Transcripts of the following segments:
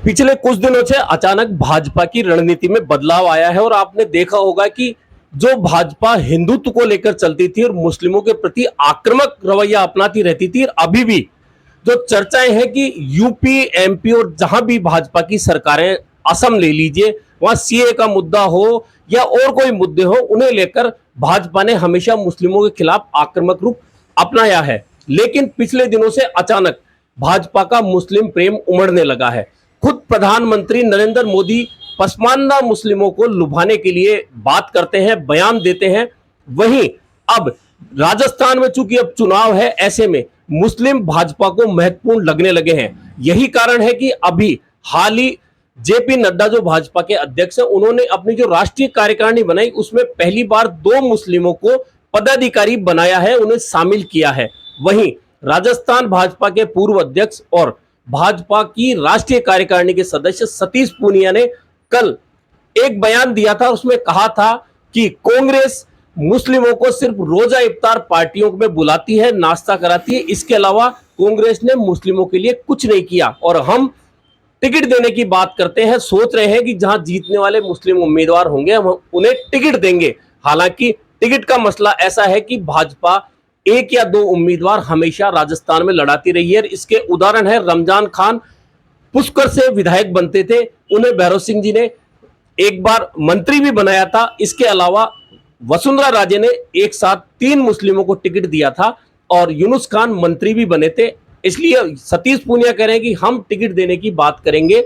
पिछले कुछ दिनों से अचानक भाजपा की रणनीति में बदलाव आया है और आपने देखा होगा कि जो भाजपा हिंदुत्व को लेकर चलती थी और मुस्लिमों के प्रति आक्रामक रवैया अपनाती रहती थी, अभी भी जो चर्चाएं हैं कि यूपी, एमपी और जहां भी भाजपा की सरकारें, असम ले लीजिए, वहां सीए का मुद्दा हो या और कोई मुद्दे हो, उन्हें लेकर भाजपा ने हमेशा मुस्लिमों के खिलाफ आक्रामक रूप अपनाया है। लेकिन पिछले दिनों से अचानक भाजपा का मुस्लिम प्रेम उमड़ने लगा है। खुद प्रधानमंत्री नरेंद्र मोदी पसमानदा मुस्लिमों को लुभाने के लिए बात करते हैं, बयान देते हैं। वहीं अब राजस्थान में चूंकि अब चुनाव है, ऐसे में मुस्लिम भाजपा को महत्वपूर्ण लगने लगे हैं। यही कारण है कि अभी हाल ही जेपी नड्डा जो भाजपा के अध्यक्ष हैं, उन्होंने अपनी जो राष्ट्रीय कार्यकारिणी बनाई उसमें पहली बार 2 मुस्लिमों को पदाधिकारी बनाया है, उन्हें शामिल किया है। वहीं राजस्थान भाजपा के पूर्व अध्यक्ष और भाजपा की राष्ट्रीय कार्यकारिणी के सदस्य सतीश पूनिया ने कल एक बयान दिया था, उसमें कहा था कि कांग्रेस मुस्लिमों को सिर्फ रोजा इफ्तार पार्टियों में बुलाती है, नाश्ता कराती है, इसके अलावा कांग्रेस ने मुस्लिमों के लिए कुछ नहीं किया और हम टिकट देने की बात करते हैं, सोच रहे हैं कि जहां जीतने वाले मुस्लिम उम्मीदवार होंगे हम उन्हें टिकट देंगे। हालांकि टिकट का मसला ऐसा है कि भाजपा 1 या 2 उम्मीदवार हमेशा राजस्थान में लड़ाती रही है। इसके उदाहरण है रमजान खान, पुष्कर से विधायक बनते थे, उन्हें भैरव सिंह जी ने एक बार मंत्री भी बनाया था। इसके अलावा वसुंधरा राजे ने एक साथ 3 मुस्लिमों को टिकट दिया था और यूनुस खान मंत्री भी बने थे। इसलिए सतीश पूनिया कह रहे हैं कि हम टिकट देने की बात करेंगे।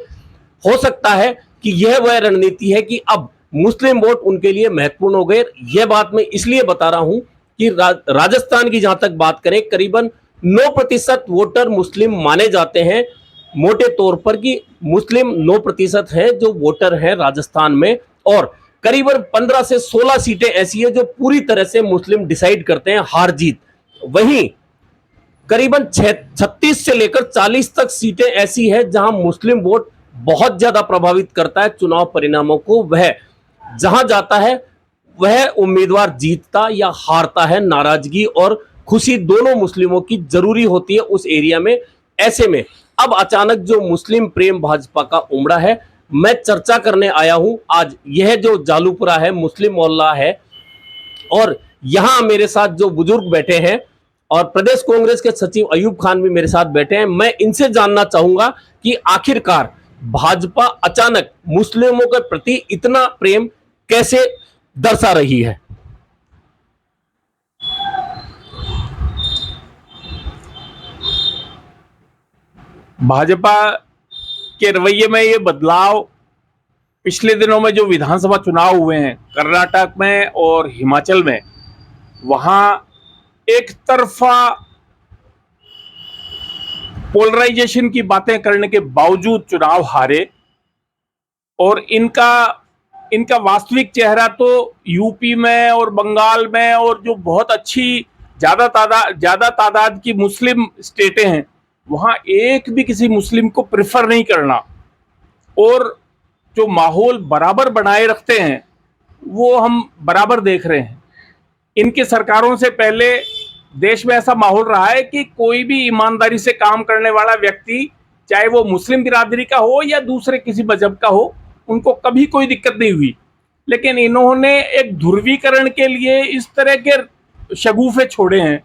हो सकता है कि यह वह रणनीति है कि अब मुस्लिम वोट उनके लिए महत्वपूर्ण हो गए। यह बात मैं इसलिए बता रहा हूं कि राजस्थान की जहां तक बात करें, करीबन 9% वोटर मुस्लिम माने जाते हैं। मोटे तौर पर कि मुस्लिम 9% हैं जो वोटर हैं राजस्थान में, और करीबन 15 से 16 सीटें ऐसी है जो पूरी तरह से मुस्लिम डिसाइड करते हैं हार जीत। वहीं करीबन 36 से लेकर 40 तक सीटें ऐसी है जहां मुस्लिम वोट बहुत ज्यादा प्रभावित करता है चुनाव परिणामों को। वह जहां जाता है वह उम्मीदवार जीतता या हारता है, नाराजगी और खुशी दोनों मुस्लिमों की जरूरी होती है उस एरिया में। ऐसे में अब अचानक जो मुस्लिम प्रेम भाजपा का उमड़ा है, मैं चर्चा करने आया हूं। आज यह जो जालूपुरा है, मुस्लिम मोहल्ला है, और यहां मेरे साथ जो बुजुर्ग बैठे हैं और प्रदेश कांग्रेस के सचिव अयूब खान भी मेरे साथ बैठे हैं। मैं इनसे जानना चाहूंगा कि आखिरकार भाजपा अचानक मुस्लिमों के प्रति इतना प्रेम कैसे दर्शा रही है। भाजपा के रवैये में ये बदलाव पिछले दिनों में जो विधानसभा चुनाव हुए हैं कर्नाटक में और हिमाचल में, वहां एक तरफा पोलराइजेशन की बातें करने के बावजूद चुनाव हारे, और इनका वास्तविक चेहरा तो यूपी में और बंगाल में और जो बहुत अच्छी ज्यादा तादाद की मुस्लिम स्टेटें हैं, वहां एक भी किसी मुस्लिम को प्रेफर नहीं करना और जो माहौल बराबर बनाए रखते हैं वो हम बराबर देख रहे हैं। इनकी सरकारों से पहले देश में ऐसा माहौल रहा है कि कोई भी ईमानदारी से काम करने वाला व्यक्ति, चाहे वो मुस्लिम बिरादरी का हो या दूसरे किसी मजहब का हो, उनको कभी कोई दिक्कत नहीं हुई। लेकिन इन्होंने एक ध्रुवीकरण के लिए इस तरह के शगुफे छोड़े हैं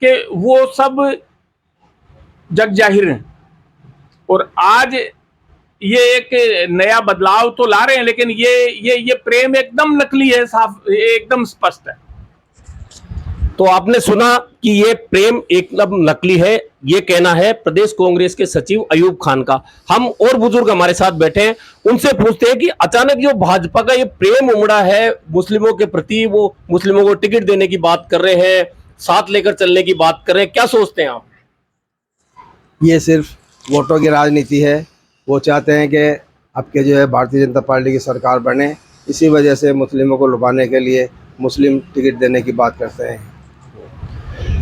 कि वो सब जग जाहिर हैं, और आज ये एक नया बदलाव तो ला रहे हैं, लेकिन ये प्रेम एकदम नकली है, साफ एकदम स्पष्ट है। तो आपने सुना कि ये प्रेम एकदम नकली है, ये कहना है प्रदेश कांग्रेस के सचिव अयूब खान का। हम और बुजुर्ग हमारे साथ बैठे हैं, उनसे पूछते हैं कि अचानक जो भाजपा का ये प्रेम उमड़ा है मुस्लिमों के प्रति, वो मुस्लिमों को टिकट देने की बात कर रहे हैं, साथ लेकर चलने की बात कर रहे हैं, क्या सोचते हैं आप? ये सिर्फ वोटों की राजनीति है। वो चाहते हैं कि आपके जो है भारतीय जनता पार्टी की सरकार बने, इसी वजह से मुस्लिमों को लुभाने के लिए मुस्लिम टिकट देने की बात करते हैं।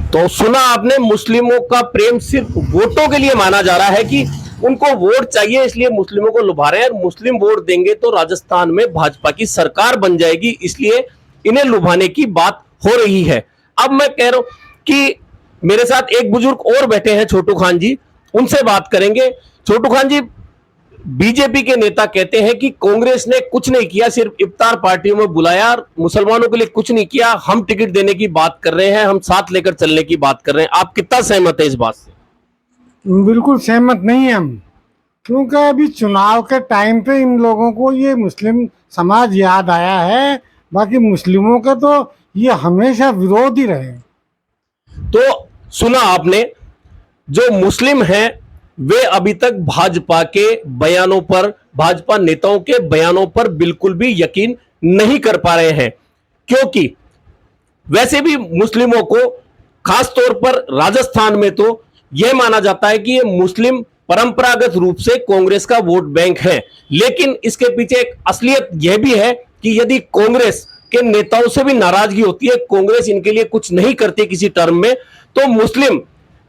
तो सुना आपने, मुस्लिमों का प्रेम सिर्फ वोटों के लिए माना जा रहा है कि उनको वोट चाहिए इसलिए मुस्लिमों को लुभा रहे हैं, मुस्लिम वोट देंगे तो राजस्थान में भाजपा की सरकार बन जाएगी, इसलिए इन्हें लुभाने की बात हो रही है। अब मैं कह रहा हूं कि मेरे साथ एक बुजुर्ग और बैठे हैं, छोटू खान जी, उनसे बात करेंगे। छोटू खान जी, बीजेपी के नेता कहते हैं कि कांग्रेस ने कुछ नहीं किया, सिर्फ इफ्तार पार्टियों में बुलाया, मुसलमानों के लिए कुछ नहीं किया, हम टिकट देने की बात कर रहे हैं, हम साथ लेकर चलने की बात कर रहे हैं। आप कितना सहमत है इस बात से? बिल्कुल सहमत नहीं है हम, क्योंकि अभी चुनाव के टाइम पे इन लोगों को ये मुस्लिम समाज याद आया है, बाकी मुस्लिमों के तो ये हमेशा विरोध ही रहे। तो सुना आपने, जो मुस्लिम हैं वे अभी तक भाजपा के बयानों पर, भाजपा नेताओं के बयानों पर बिल्कुल भी यकीन नहीं कर पा रहे हैं, क्योंकि वैसे भी मुस्लिमों को खास तौर पर राजस्थान में तो यह माना जाता है कि ये मुस्लिम परंपरागत रूप से कांग्रेस का वोट बैंक है। लेकिन इसके पीछे एक असलियत यह भी है कि यदि कांग्रेस के नेताओं से भी नाराजगी होती है, कांग्रेस इनके लिए कुछ नहीं करती किसी टर्म में, तो मुस्लिम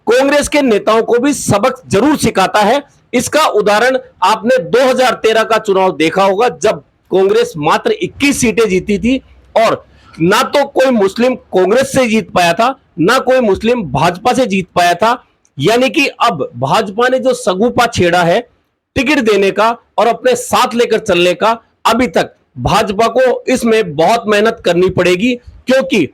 कांग्रेस के नेताओं को भी सबक जरूर सिखाता है। इसका उदाहरण आपने 2013 का चुनाव देखा होगा, जब कांग्रेस मात्र 21 सीटें जीती थी और ना तो कोई मुस्लिम कांग्रेस से जीत पाया था, ना कोई मुस्लिम भाजपा से जीत पाया था। यानी कि अब भाजपा ने जो सगुफा छेड़ा है टिकट देने का और अपने साथ लेकर चलने का, अभी तक भाजपा को इसमें बहुत मेहनत करनी पड़ेगी, क्योंकि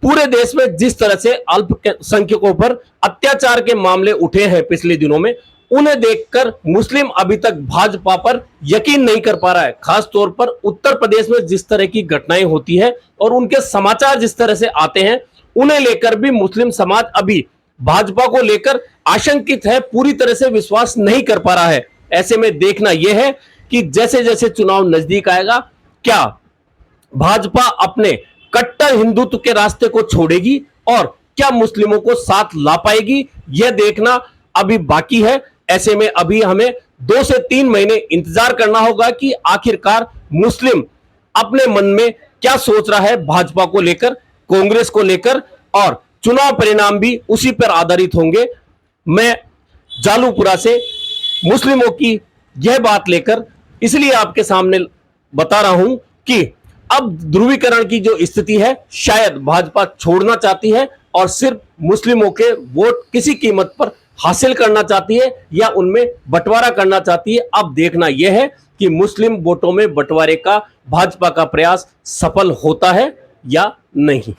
पूरे देश में जिस तरह से अल्पसंख्यकों पर अत्याचार के मामले उठे हैं पिछले दिनों में, उन्हें देखकर मुस्लिम अभी तक भाजपा पर यकीन नहीं कर पा रहा है। खास तौर पर उत्तर प्रदेश में जिस तरह की घटनाएं होती है और उनके समाचार जिस तरह से आते हैं, उन्हें लेकर भी मुस्लिम समाज अभी भाजपा को लेकर आशंकित है, पूरी तरह से विश्वास नहीं कर पा रहा है। ऐसे में देखना यह है कि जैसे जैसे चुनाव नजदीक आएगा, क्या भाजपा अपने कट्टर हिंदुत्व के रास्ते को छोड़ेगी और क्या मुस्लिमों को साथ ला पाएगी, यह देखना अभी बाकी है। ऐसे में अभी हमें 2 से 3 महीने इंतजार करना होगा कि आखिरकार मुस्लिम अपने मन में क्या सोच रहा है भाजपा को लेकर, कांग्रेस को लेकर, और चुनाव परिणाम भी उसी पर आधारित होंगे। मैं जालूपुरा से मुस्लिमों की यह बात लेकर इसलिए आपके सामने बता रहा हूं कि अब ध्रुवीकरण की जो स्थिति है, शायद भाजपा छोड़ना चाहती है और सिर्फ मुस्लिमों के वोट किसी कीमत पर हासिल करना चाहती है या उनमें बंटवारा करना चाहती है। अब देखना यह है कि मुस्लिम वोटों में बंटवारे का भाजपा का प्रयास सफल होता है या नहीं।